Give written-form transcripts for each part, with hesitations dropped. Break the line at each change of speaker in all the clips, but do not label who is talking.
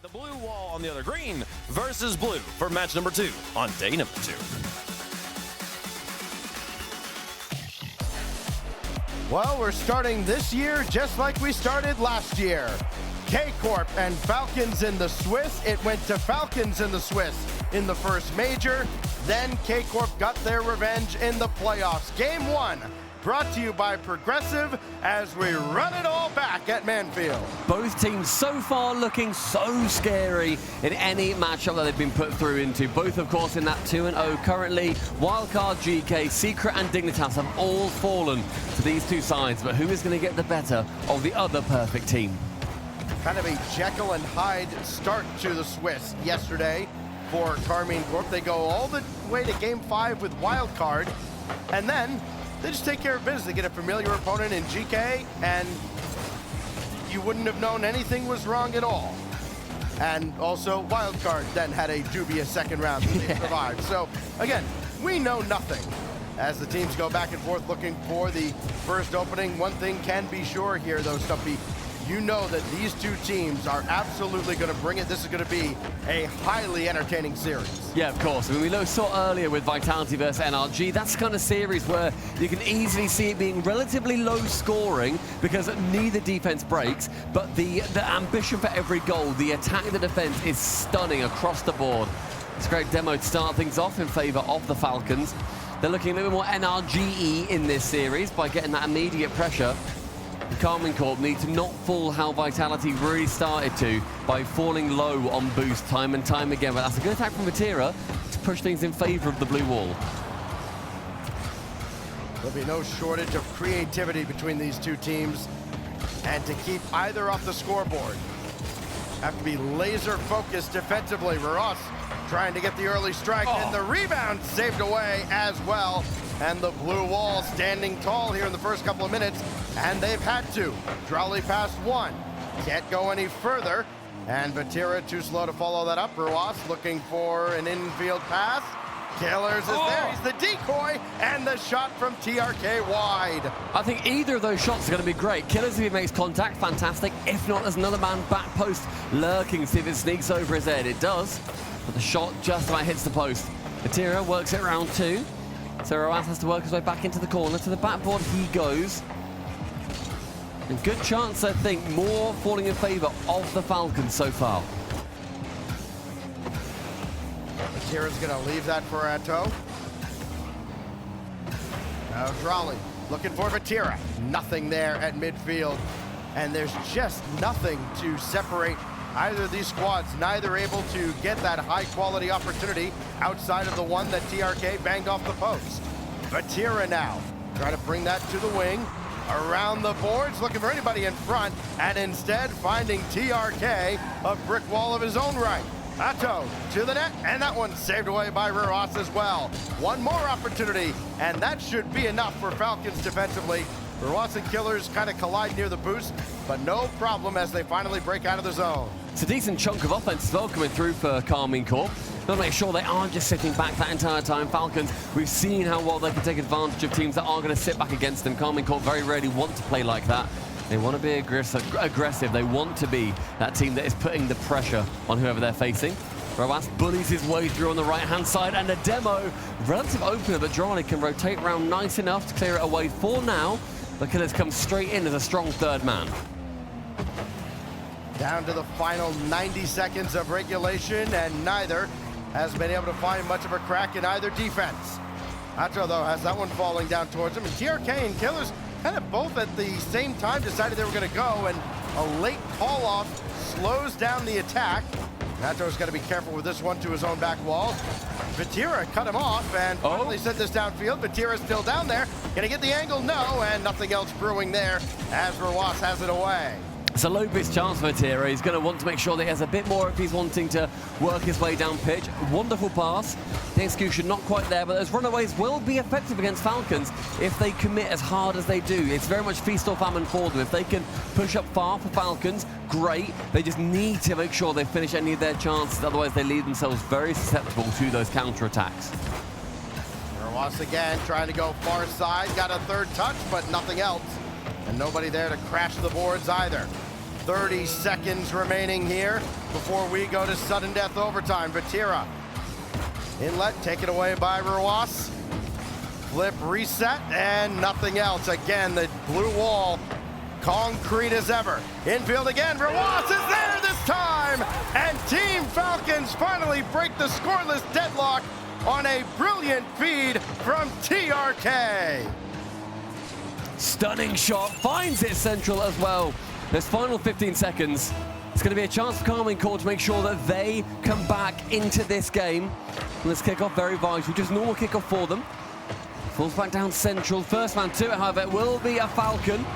The blue wall on the other green versus blue for match number 2 on day number 2.
Well, we're starting this year just like we started last year. KCorp and Falcons in the Swiss. It went to Falcons in the Swiss in the first major. Then KCorp got their revenge in the playoffs. Game 1 brought to you by Progressive as we run it all back at Manfield.
Both teams so far looking so scary in any matchup that they've been put through into. Both, of course, in that 2-0 currently. Wildcard GK, Secret and Dignitas have all fallen to these two sides. But who is going to get the better of the other perfect team?
Kind of a Jekyll and Hyde start to the Swiss yesterday for KCorp. They go all the way to Game 5 with Wildcard, and then they just take care of business. They get a familiar opponent in GK, and you wouldn't have known anything was wrong at all. And also, Wildcard then had a dubious second round that they survived. So, again, we know nothing. As the teams go back and forth looking for the first opening, one thing can be sure here, though, Stumpy. You know that these two teams are absolutely going to bring it. This is going to be a highly entertaining series.
Yeah, of course. I mean, we saw earlier with Vitality versus NRG, that's the kind of series where you can easily see it being relatively low scoring because neither defense breaks, but the ambition for every goal, the attack and the defense is stunning across the board. It's a great demo to start things off in favor of the Falcons. They're looking a little bit more NRGE in this series by getting that immediate pressure. KCorp need to not fall how Vitality really started to by falling low on boost time and time again. But that's a good attack from Vatira to push things in favor of the blue wall.
There'll be no shortage of creativity between these two teams. And to keep either off the scoreboard, have to be laser focused defensively. Ross trying to get the early strike, and the rebound saved away as well. And the blue wall standing tall here in the first couple of minutes, and they've had to. Drolley past one, can't go any further, and Vatira too slow to follow that up. Ruas looking for an infield pass. Killers is there, he's the decoy, and the shot from TRK wide.
I think either of those shots are going to be great. Killers, if he makes contact, fantastic. If not, there's another man back post lurking, see if it sneaks over his head. It does, but the shot just about hits the post. Vatira works it round 2. So Roas has to work his way back into the corner. To the backboard he goes. And good chance, I think, more falling in favor of the Falcons so far.
Vatira's going to leave that for Atto. Now Drolley looking for Vatira. Nothing there at midfield. And there's just nothing to separate either of these squads. Neither able to get that high-quality opportunity outside of the one that TRK banged off the post. Vatira now trying to bring that to the wing. Around the boards, looking for anybody in front, and instead finding TRK, a brick wall of his own right. Atto to the net, and that one saved away by Ruas as well. One more opportunity, and that should be enough for Falcons defensively. Ruas and Killers kind of collide near the boost, but no problem as they finally break out of the zone.
It's a decent chunk of offense as well coming through for KCorp. Got to make sure they aren't just sitting back that entire time. Falcons, we've seen how well they can take advantage of teams that are going to sit back against them. KCorp very rarely want to play like that. They want to be aggressive. They want to be that team that is putting the pressure on whoever they're facing. Ruas bullies his way through on the right-hand side, and a demo, relative opener, but Drolley can rotate around nice enough to clear it away for now. The Killers come straight in as a strong third man.
Down to the final 90 seconds of regulation, and neither has been able to find much of a crack in either defense. Atto, though, has that one falling down towards him, and TRK and Killers kind of both at the same time decided they were going to go, and a late call-off slows down the attack. Atto's got to be careful with this one to his own back wall. Vatira cut him off and finally sent this downfield. Vatira's still down there. Gonna get the angle? No, and nothing else brewing there as Ruas has it away.
It's a low pitch chance for Vatira. He's going to want to make sure that he has a bit more if he's wanting to work his way down pitch. Wonderful pass. The execution not quite there, but those runaways will be effective against Falcons if they commit as hard as they do. It's very much feast or famine for them. If they can push up far for Falcons, great. They just need to make sure they finish any of their chances. Otherwise, they leave themselves very susceptible to those counter-attacks.
Ruas again trying to go far side. Got a third touch, but nothing else. And nobody there to crash the boards either. 30 seconds remaining here before we go to sudden death overtime. Vatira inlet taken away by Ruas. Flip reset and nothing else. Again, the blue wall concrete as ever. Infield again, Ruas is there this time! And Team Falcons finally break the scoreless deadlock on a brilliant feed from TRK.
Stunning shot, finds it central as well. This final 15 seconds, it's going to be a chance for KCorp to make sure that they come back into this game. Let's kick off very vital, just normal kickoff for them. Falls back down central. First man to it, however, will be a Falcon.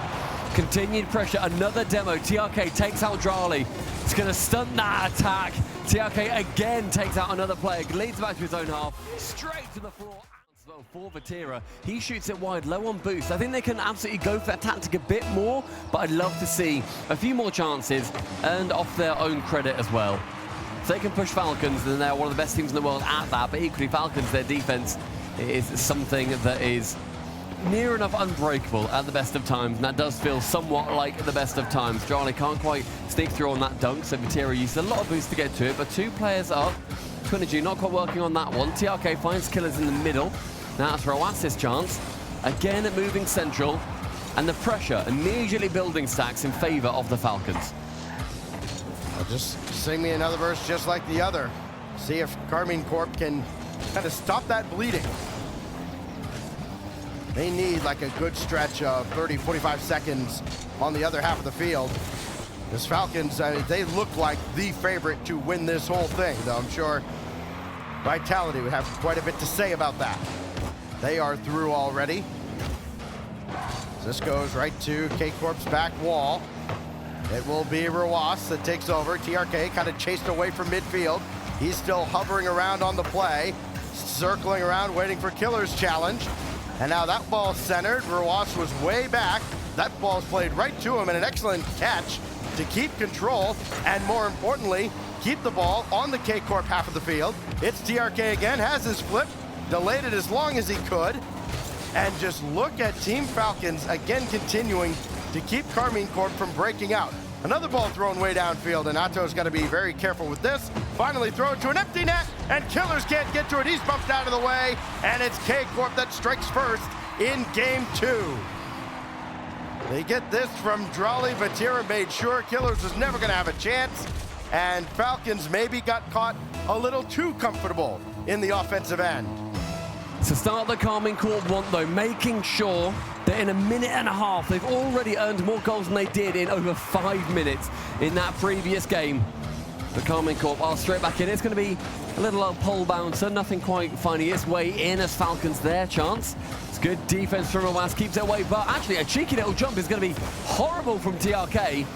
Continued pressure, another demo. TRK takes out Drali. It's going to stunt that attack. TRK again takes out another player, leads back to his own half, straight to the floor. For Vatira, he shoots it wide, low on boost. I think they can absolutely go for that tactic a bit more, but I'd love to see a few more chances and off their own credit as well. So they can push Falcons, and they're one of the best teams in the world at that, but equally Falcons, their defense is something that is near enough unbreakable at the best of times, and that does feel somewhat like the best of times. Charlie can't quite sneak through on that dunk, so Vatira used a lot of boost to get to it, but two players up. Gen.G not quite working on that one. TRK finds killers in the middle. Now it's Roas's chance. Again moving central, and the pressure immediately building stacks in favor of the Falcons.
Well, just sing me another verse just like the other. See if KCorp can kind of stop that bleeding. They need like a good stretch of 30, 45 seconds on the other half of the field. This Falcons, they look like the favorite to win this whole thing, though I'm sure Vitality would have quite a bit to say about that. They are through already. This goes right to KCorp's back wall. It will be Ruas that takes over. TRK kind of chased away from midfield. He's still hovering around on the play, circling around, waiting for Killer's challenge. And now that ball's centered. Ruas was way back. That ball's played right to him, and an excellent catch to keep control, and more importantly, keep the ball on the KCorp half of the field. It's TRK again, has his flip, delayed it as long as he could, and just look at Team Falcons again continuing to keep KCorp from breaking out. Another ball thrown way downfield, and Atto's got to be very careful with this. Finally throw it to an empty net, and Killers can't get to it. He's bumped out of the way, and it's KCorp that strikes first in game 2. They get this from Drali. Vatira made sure Killers was never going to have a chance, and Falcons maybe got caught a little too comfortable in the offensive end.
To start the KCorp want, though, making sure that in a minute and a half, they've already earned more goals than they did in over 5 minutes in that previous game. The KCorp are straight back in. It's going to be a little pole bouncer, nothing quite finding its way in as Falcons their chance. It's good defense from Ruas, keeps it away, but actually a cheeky little jump is going to be horrible from TRK.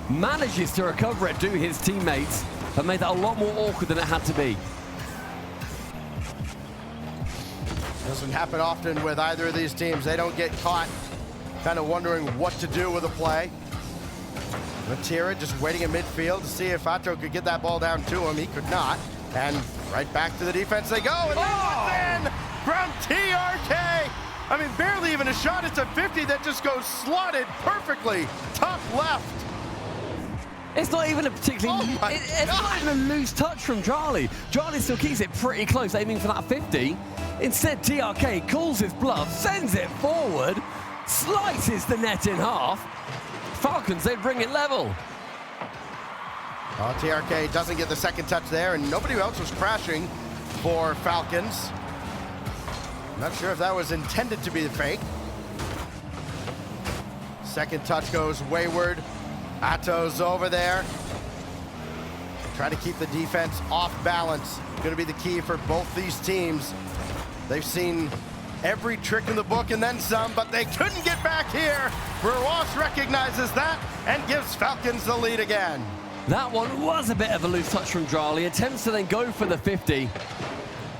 Manages to recover it to his teammates, but made that a lot more awkward than it had to be.
Doesn't happen often with either of these teams. They don't get caught kind of wondering what to do with a play. Vatira just waiting in midfield to see if Atto could get that ball down to him. He could not. And right back to the defense they go. And in from TRK. I mean, barely even a shot. It's a 50 that just goes slotted perfectly. Top left.
It's not even a particularly, it's not even a loose touch from Drali. Drali still keeps it pretty close, aiming for that 50. Instead, TRK calls his bluff, sends it forward, slices the net in half. Falcons, they bring it level.
TRK doesn't get the second touch there, and nobody else was crashing for Falcons. Not sure if that was intended to be the fake. Second touch goes wayward. Atto's over there. Try to keep the defense off balance. Going to be the key for both these teams. They've seen every trick in the book and then some, but they couldn't get back here. Ruas recognizes that and gives Falcons the lead again.
That one was a bit of a loose touch from Drali. Attempts to then go for the 50.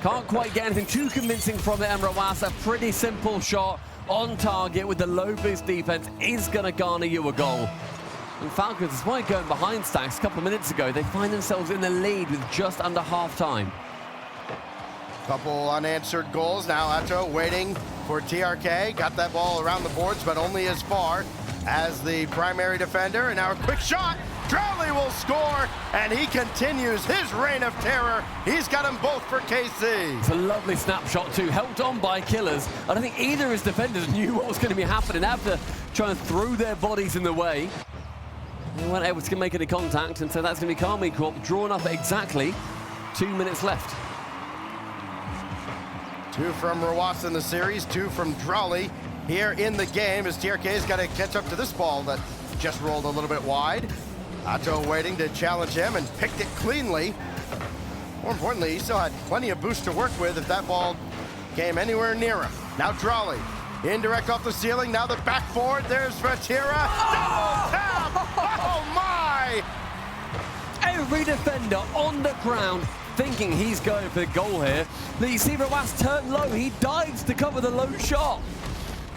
Can't quite get anything too convincing from it, and Ruas, a pretty simple shot on target with the low boost defense is going to garner you a goal. And Falcons, despite going behind stacks a couple of minutes ago, they find themselves in the lead with just under half time.
Couple unanswered goals. Now Atto waiting for TRK. Got that ball around the boards, but only as far as the primary defender. And now a quick shot. Drowley will score, and he continues his reign of terror. He's got them both for KC.
It's a lovely snapshot too, helped on by Killers. I don't think either of his defenders knew what was going to be happening after trying to throw their bodies in the way. They weren't able to make any contact, and so that's going to be KCorp drawn up at exactly 2 minutes left.
2 from Rawas in the series, 2 from Drowley here in the game as TRK's got to catch up to this ball that just rolled a little bit wide. Atto waiting to challenge him and picked it cleanly. More importantly, he still had plenty of boost to work with if that ball came anywhere near him. Now Drowley, indirect off the ceiling, now the backboard, there's Vatira. Double tap! Oh my!
Every defender on the ground thinking he's going for the goal here. But you see Rawas turn low, he dives to cover the low shot.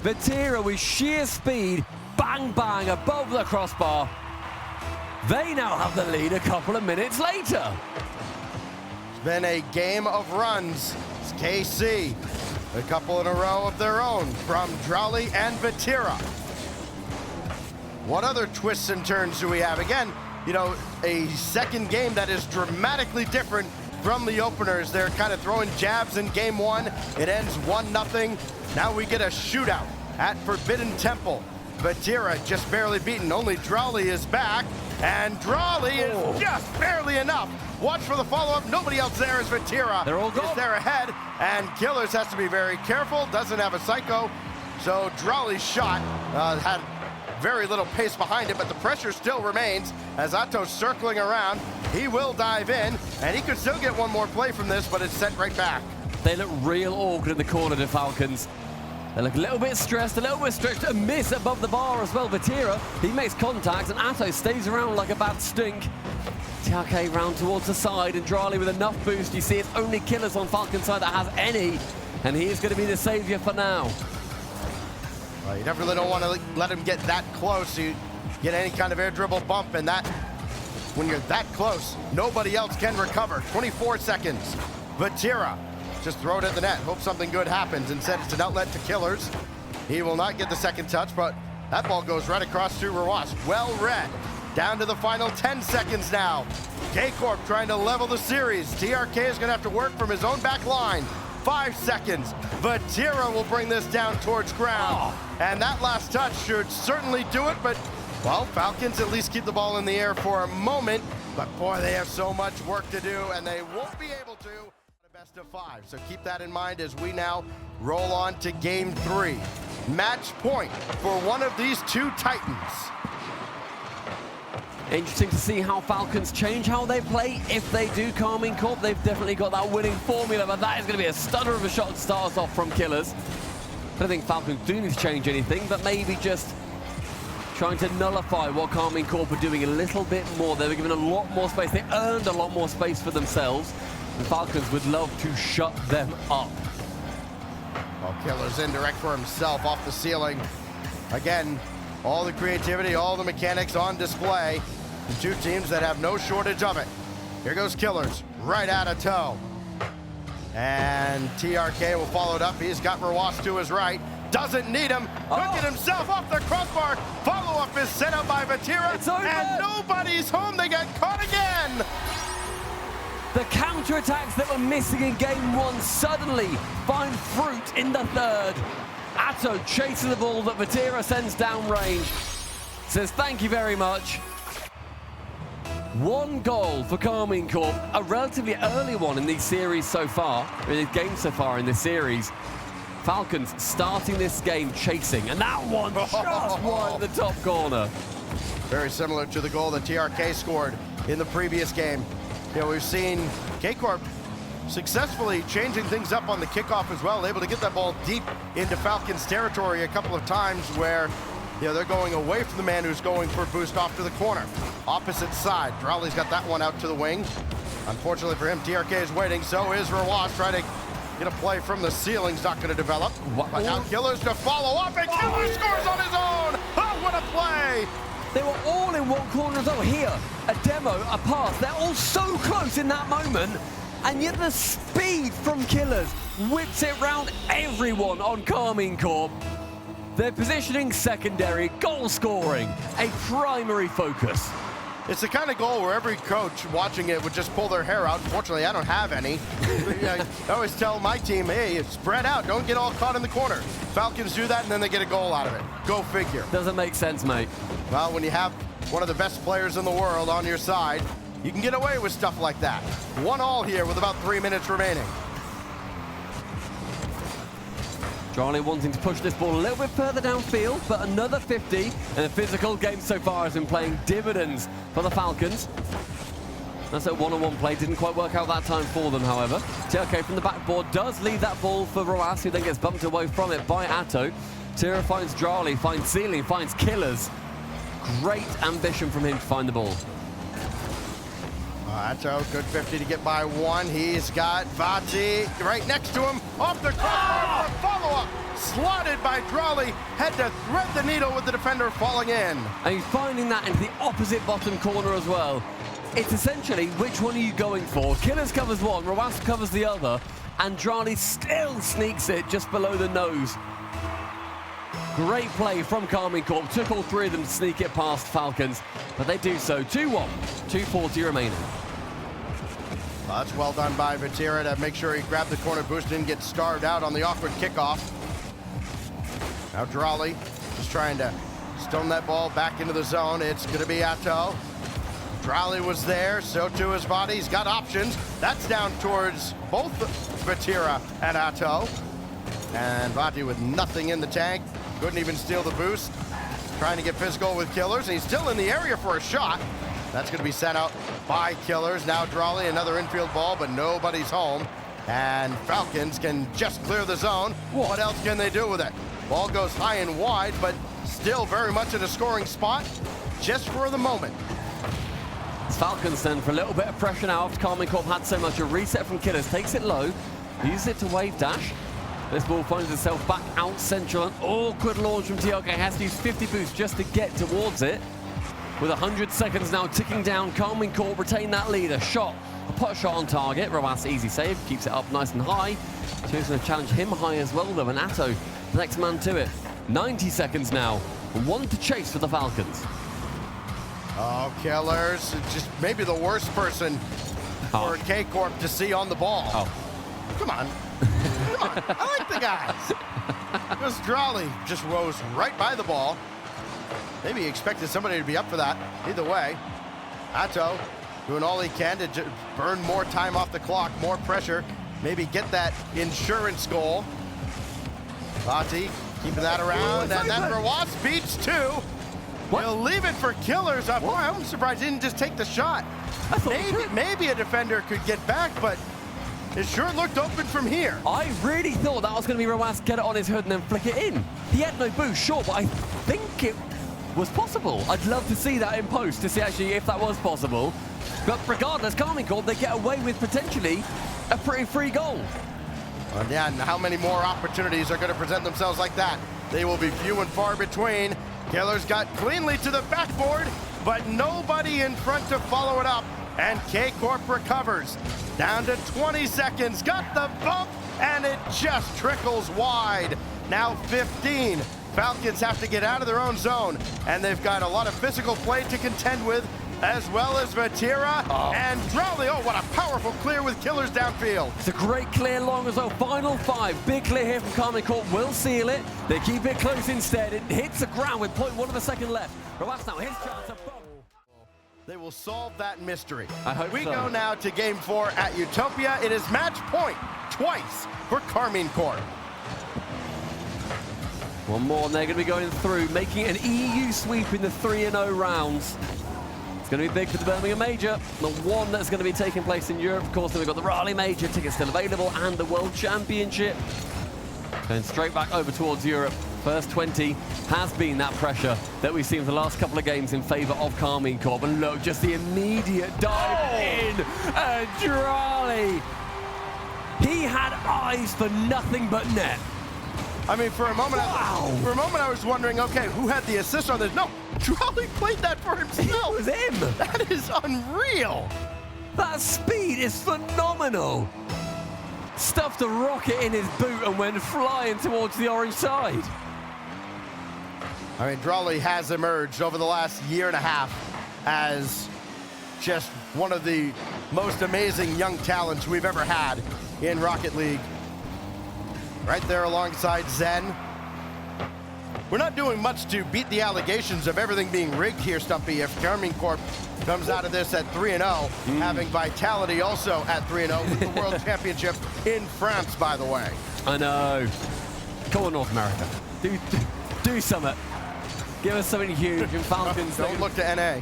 Vatira with sheer speed, bang bang above the crossbar. They now have the lead a couple of minutes later.
It's been a game of runs. It's KC, a couple in a row of their own from Drowley and Vatira. What other twists and turns do we have? Again, you know, a second game that is dramatically different from the openers. They're kind of throwing jabs in game 1. It ends 1-0. Now we get a shootout at Forbidden Temple. Vatira just barely beaten. Only Drowley is back, and Drowley is just barely enough. Watch for the follow-up. Nobody else there is Vatira.
They're all gone.
Is there ahead, and Killers has to be very careful. Doesn't have a psycho, so Drowley's shot had very little pace behind it, but the pressure still remains as Atto's circling around. He will dive in, and he could still get one more play from this, but it's sent right back.
They look real awkward in the corner, the Falcons. They look a little bit stressed, a little bit stretched, a miss above the bar as well. Vatira, he makes contact, and Atto stays around like a bad stink. TRK round towards the side, and Drowley with enough boost. You see it's only Killers on Falcon side that has any, and he is going to be the savior for now.
Well, you definitely don't want to let him get that close. You get any kind of air dribble bump, and that, when you're that close, nobody else can recover. 24 seconds. Vatira, just throw it at the net. Hope something good happens. Instead, it's an outlet to Killers. He will not get the second touch, but that ball goes right across to Rawas. Well read. Down to the final 10 seconds now. KCorp trying to level the series. TRK is going to have to work from his own back line. 5 seconds. Vatira will bring this down towards ground. And that last touch should certainly do it, but, well, Falcons at least keep the ball in the air for a moment. But, boy, they have so much work to do, and they won't be able to. Best of 5, so keep that in mind as we now roll on to game 3. Match point for one of these two Titans.
Interesting to see how Falcons change how they play. If they do, KCorp, they've definitely got that winning formula, but that is going to be a stunner of a shot that starts off from Killers. I don't think Falcons do need to change anything, but maybe just trying to nullify what KCorp are doing a little bit more. They were given a lot more space. They earned a lot more space for themselves. The Falcons would love to shut them up.
Well, Killer's indirect for himself off the ceiling. Again, all the creativity, all the mechanics on display. The two teams that have no shortage of it. Here goes Killers, right out of toe. And TRK will follow it up. He's got Rawas to his right. Doesn't need him. Hooking himself off the crossbar. Follow-up is set up by Vatira. And nobody's home. They got caught again.
The counter-attacks that were missing in game 1 suddenly find fruit in the third. Atto chases the ball that Vatira sends downrange. Says thank you very much. 1 goal for KCorp, a relatively early one in these series so far, in these games so far in this series. Falcons starting this game chasing, and that one just wide the top corner.
Very similar to the goal that TRK scored in the previous game. You know, we've seen KCorp successfully changing things up on the kickoff as well, able to get that ball deep into Falcons territory a couple of times where, you know, they're going away from the man who's going for a boost off to the corner. Opposite side, Drowley's got that one out to the wing. Unfortunately for him, TRK is waiting, so is Rawas trying to get a play from the ceiling's not going to develop. But now Killers to follow up, and Killers scores on his own! Oh, what a play!
They were all in one corner as well. Here, a demo, a pass. They're all so close in that moment, and yet the speed from Killers whips it round everyone on KCorp. Their positioning secondary, goal scoring, a primary focus.
It's the kind of goal where every coach watching it would just pull their hair out. Fortunately, I don't have any. I always tell my team, hey, spread out. Don't get all caught in the corner. Falcons do that, and then they get a goal out of it. Go figure.
Doesn't make sense, mate.
Well, when you have one of the best players in the world on your side, you can get away with stuff like that. 1-1 here with about 3 minutes remaining.
Charlie wanting to push this ball a little bit further downfield, but another 50, and the physical game so far has been playing dividends for the Falcons. That's a one-on-one play, didn't quite work out that time for them, however. TLK from the backboard does leave that ball for Roas, who then gets bumped away from it by Atto. Tira finds Drali, finds Ceiling, finds Killers. Great ambition from him to find the ball.
Atto, good 50 to get by one. He's got Vati right next to him. Off the crossbar for a follow-up. Slotted by Drali. Had to thread the needle with the defender falling in.
And he's finding that into the opposite bottom corner as well. It's essentially, which one are you going for? Killers covers one, Roas covers the other, and Drali still sneaks it just below the nose. Great play from KCorp. Took all three of them to sneak it past Falcons, but they do so. 2-1, 2:40 remaining.
Well, that's well done by Vatira to make sure he grabbed the corner boost, didn't get starved out on the awkward kickoff. Now Drali just trying to stone that ball back into the zone. It's going to be Atto. Drali was there, so too is Vati. He's got options. That's down towards both Vatira and Atto. And Vati with nothing in the tank. Couldn't even steal the boost. Trying to get physical with Killers, and he's still in the area for a shot. That's going to be sent out by Killers. Now Drali, another infield ball, but nobody's home. And Falcons can just clear the zone. What else can they do with it? Ball goes high and wide, but still very much in a scoring spot, just for the moment.
Falcons then for a little bit of pressure now after KCorp had so much. A reset from Killers, takes it low, uses it to wave dash. This ball finds itself back out central. An awkward launch from TLK. Has to use 50 boost just to get towards it. With 100 seconds now ticking down, KCorp retain that lead. A pot shot on target. Roas easy save, keeps it up nice and high. So he's going to challenge him high as well though, and Atto, the next man to it. 90 seconds now, one to chase for the Falcons.
Oh, Killers, just maybe the worst person for KCorp to see on the ball. Come on. Come on, I like the guys. Because Drali just rose right by the ball. Maybe he expected somebody to be up for that. Either way, Atto doing all he can to burn more time off the clock, more pressure, maybe get that insurance goal. Vati keeping that around, and then Roas beats two. He'll leave it for Killers. Boy, I'm surprised he didn't just take the shot. Maybe a defender could get back, but it sure looked open from here.
I really thought that was going to be Roas get it on his hood and then flick it in. He had no boost, sure, but I think it was possible. I'd love to see that in post to see actually if that was possible. But regardless, KCorp, they get away with potentially a pretty free goal.
Well, yeah, and how many more opportunities are going to present themselves like that? They will be few and far between. Killers got cleanly to the backboard, but nobody in front to follow it up. And KCorp recovers. Down to 20 seconds, got the bump, and it just trickles wide. Now 15. Falcons have to get out of their own zone, and they've got a lot of physical play to contend with, as well as Vatira and Drali. Oh, what a powerful clear with Killers downfield.
It's a great clear long as well. Final five. Big clear here from KCorp. Will seal it. They keep it close instead. It hits the ground with 0.1 of a second left. Roas now his chance to bump.
They will solve that mystery.
I hope
we
so.
go now to game 4 at Utopia. It is match point twice for KCorp.
One more, and they're going to be going through, making an EU sweep in the 3-0 rounds. It's going to be big for the Birmingham Major, the one that's going to be taking place in Europe. Of course, then we've got the Raleigh Major, tickets still available, and the World Championship. Going straight back over towards Europe. First 20 has been that pressure that we've seen for the last couple of games in favor of KCorp. And look, just the immediate dive in, and Drali. He had eyes for nothing but net.
I mean, for a moment, I was wondering, okay, who had the assist on this? No, Drali played that for himself.
It was him.
That is unreal.
That speed is phenomenal. Stuffed a rocket in his boot and went flying towards the orange side.
I mean, Drawley has emerged over the last year and a half as just one of the most amazing young talents we've ever had in Rocket League. Right there alongside Zen. We're not doing much to beat the allegations of everything being rigged here, Stumpy. If KCorp comes out of this at 3-0, having Vitality also at 3-0 with the World Championship in France, by the way.
I know. Come on, North America. Do something. Give us something huge. And Falcons,
Don't look to NA.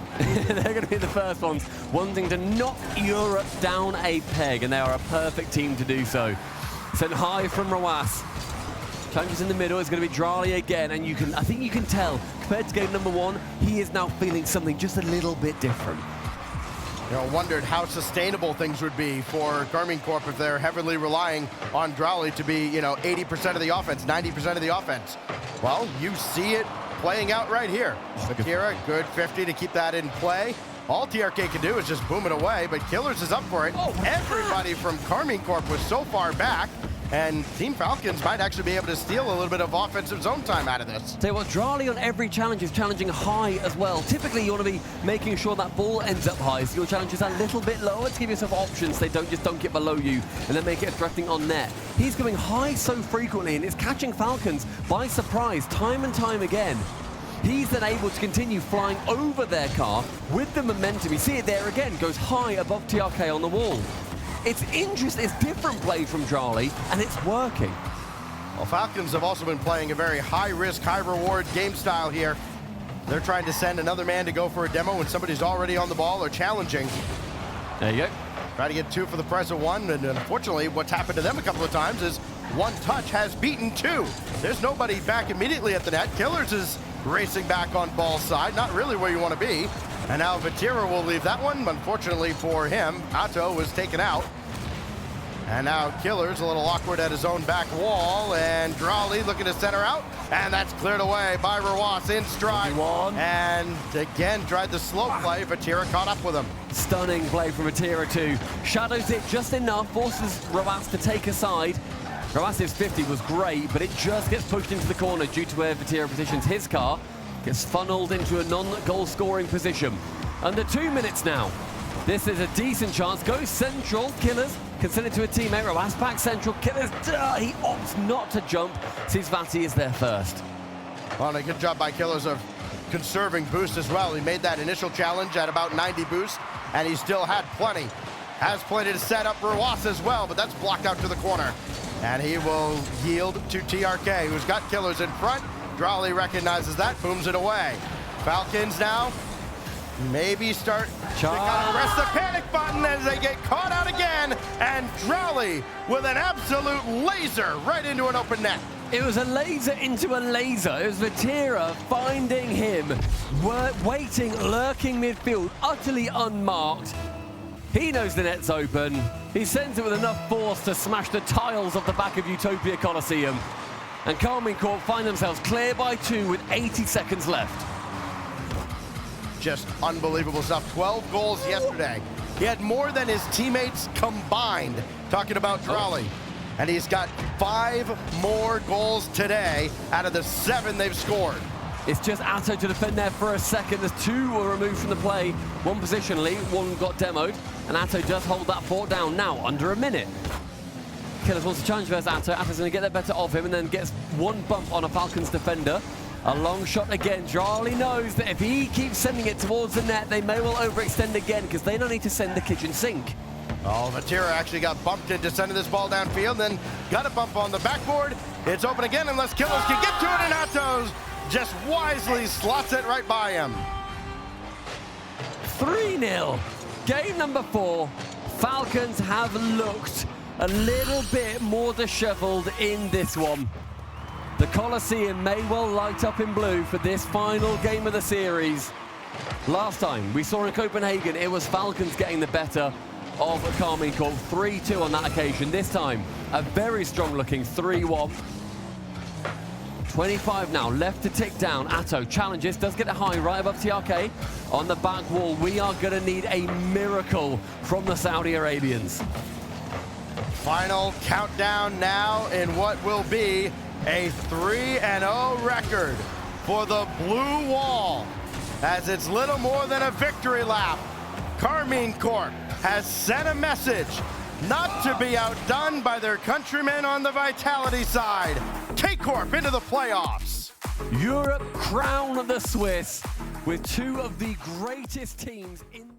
they're going to be the first ones wanting to knock Europe down a peg, and they are a perfect team to do so. Sent high from Rawas. Challenges in the middle. It's going to be Drawley again, and I think you can tell, compared to game number 1, he is now feeling something just a little bit different.
You know, wondered how sustainable things would be for KCorp if they're heavily relying on Drawley to be, 80% of the offense, 90% of the offense. Well, you see it playing out right here. Vatira, good 50 to keep that in play. All TRK can do is just boom it away, but Killers is up for it.
Oh,
everybody from KCorp was so far back, and Team Falcons might actually be able to steal a little bit of offensive zone time out of this.
Tell you what, Drawley on every challenge is challenging high as well. Typically, you want to be making sure that ball ends up high, so your challenge is a little bit lower to give yourself options. They don't just dunk it below you and then make it a threatening on net. He's going high so frequently, and it's catching Falcons by surprise time and time again. He's then able to continue flying over their car with the momentum. You see it there again, goes high above TRK on the wall. It's interesting, it's different play from Drawley, and it's working.
Well, Falcons have also been playing a very high-risk, high-reward game style here. They're trying to send another man to go for a demo when somebody's already on the ball or challenging.
There you go.
Try to get 2 for the price of 1, and unfortunately, what's happened to them a couple of times is 1 touch has beaten 2. There's nobody back immediately at the net. Killers is racing back on ball side, not really where you want to be. And now Vatira will leave that one. Unfortunately for him, Atto was taken out. And now Killers a little awkward at his own back wall, and Drawley looking to center out, and that's cleared away by Rawas in stride. And again, tried the slow play. Vatira caught up with him.
Stunning play from Vatira too. Shadows it just enough, forces Rawas to take a side. Rawas's 50 was great, but it just gets pushed into the corner due to where Vatira positions his car. Gets funneled into a non-goal scoring position. Under 2 minutes now. This is a decent chance. Goes central. Killers can send it to a teammate. Rawas back central. Killers, he opts not to jump. Sees Vati is there first.
Well, a good job by Killers of conserving boost as well. He made that initial challenge at about 90 boost, and he still had plenty. Has plenty to set up Rawas as well, but that's blocked out to the corner. And he will yield to TRK, who's got Killers in front. Drawley recognizes that, booms it away. Falcons now maybe start to press the panic button as they get caught out again, and Drawley with an absolute laser right into an open net.
It was a laser into a laser. It was Vatira finding him, waiting, lurking midfield, utterly unmarked. He knows the net's open. He sends it with enough force to smash the tiles off the back of Utopia Coliseum. And KCorp find themselves clear by 2 with 80 seconds left.
Just unbelievable stuff. 12 goals yesterday. He had more than his teammates combined, talking about Drawley. And he's got 5 more goals today out of the 7 they've scored.
It's just Atto to defend there for a second. There's 2 were removed from the play. 1 positionally, 1 got demoed. And Atto does hold that fort down now, under a minute. Killers wants to challenge versus Atto. Atto's going to get the better of him and then gets 1 bump on a Falcons defender. A long shot again. Drawley knows that if he keeps sending it towards the net, they may well overextend again because they don't need to send the kitchen sink.
Oh, Vatira actually got bumped into sending this ball downfield, then got a bump on the backboard. It's open again unless Killers can get to it, and Atto's just wisely slots it right by him.
3-0. Game number 4. Falcons have looked a little bit more disheveled in this one. The Coliseum may well light up in blue for this final game of the series. Last time we saw in Copenhagen, it was Falcons getting the better of KCorp, 3-2 on that occasion. This time, a very strong-looking 3-1. 25 now, left to tick down. Atto challenges, does get a high right above TRK. On the back wall, we are going to need a miracle from the Saudi Arabians.
Final countdown now in what will be a 3-0 record for the blue wall, as it's little more than a victory lap. KCorp has sent a message not to be outdone by their countrymen on the Vitality side. KCorp into the playoffs.
Europe crown the Swiss with two of the greatest teams in